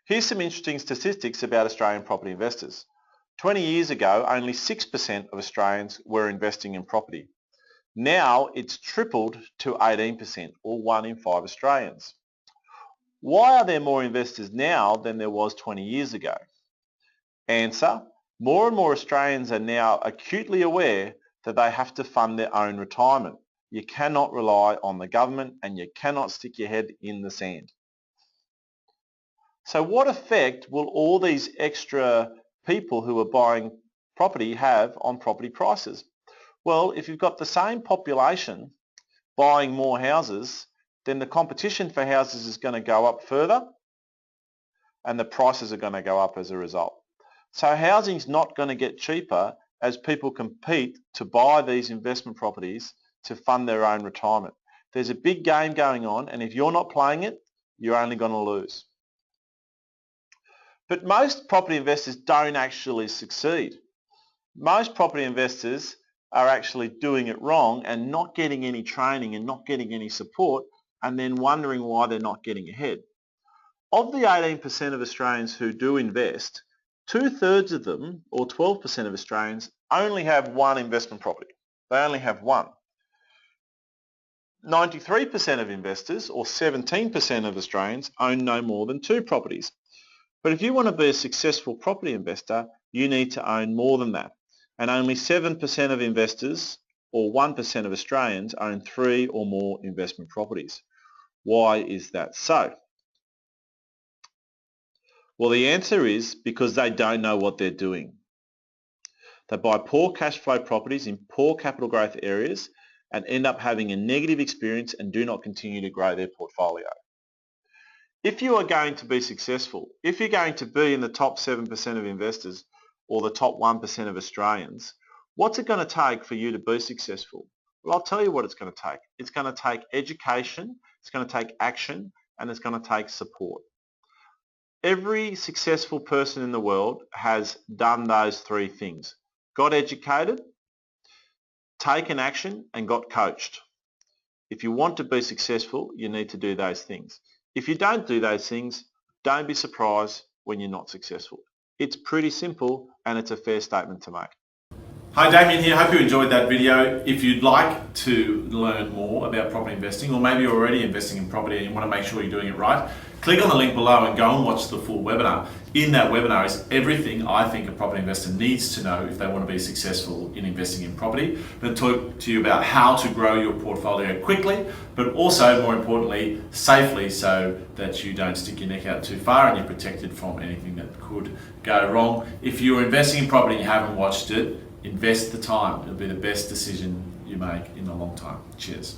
Here's some interesting statistics about Australian property investors. 20 years ago, only 6% of Australians were investing in property. Now it's tripled to 18%, or 1 in 5 Australians. Why are there more investors now than there was 20 years ago? Answer: more and more Australians are now acutely aware that they have to fund their own retirement. You cannot rely on the government and you cannot stick your head in the sand. So what effect will all these extra people who are buying property have on property prices? Well, if you've got the same population buying more houses, then the competition for houses is going to go up further and the prices are going to go up as a result. So housing is not going to get cheaper as people compete to buy these investment properties to fund their own retirement. There's a big game going on, and if you're not playing it, you're only going to lose. But most property investors don't actually succeed. Most property investors are actually doing it wrong and not getting any training and not getting any support, and then wondering why they're not getting ahead. Of the 18% of Australians who do invest, 2/3 of them, or 12% of Australians, only have one investment property. They only have one. 93% of investors, or 17% of Australians, own no more than 2 properties. But if you want to be a successful property investor, you need to own more than that. And only 7% of investors, or 1% of Australians, own 3 or more investment properties. Why is that so? Well, the answer is because they don't know what they're doing. They buy poor cash flow properties in poor capital growth areas and end up having a negative experience and do not continue to grow their portfolio. If you are going to be successful, if you're going to be in the top 7% of investors or the top 1% of Australians, what's it going to take for you to be successful? Well, I'll tell you what it's going to take. It's going to take education, it's going to take action, and it's going to take support. Every successful person in the world has done those 3 things: got educated, taken action, and got coached. If you want to be successful, you need to do those things. If you don't do those things, don't be surprised when you're not successful. It's pretty simple, and it's a fair statement to make. Hi, Damien here. Hope you enjoyed that video. If you'd like to learn more about property investing, or maybe you're already investing in property and you want to make sure you're doing it right, click on the link below and go and watch the full webinar. In that webinar is everything I think a property investor needs to know if they want to be successful in investing in property. I'm going to talk to you about how to grow your portfolio quickly, but also, more importantly, safely, so that you don't stick your neck out too far and you're protected from anything that could go wrong. If you're investing in property and you haven't watched it, invest the time. It'll be the best decision you make in a long time. Cheers.